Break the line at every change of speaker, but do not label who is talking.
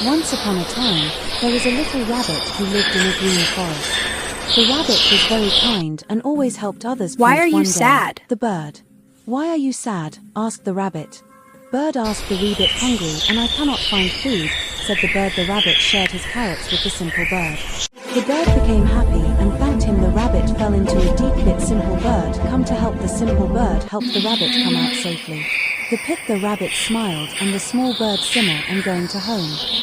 Once upon a time, there was a little rabbit who lived in a green forest. The rabbit was very kind and always helped others.
Why are you
One day,
sad?
The bird. Why are you sad? Asked the rabbit. Bird asked the wee bit hungry and I cannot find food, said the bird. The rabbit shared his carrots with the simple bird. The bird became happy and thanked him. The rabbit fell into a deep pit. Simple bird come to help. The simple bird helped the rabbit come out safely. The pit. The rabbit smiled and the small bird simmer and going to home.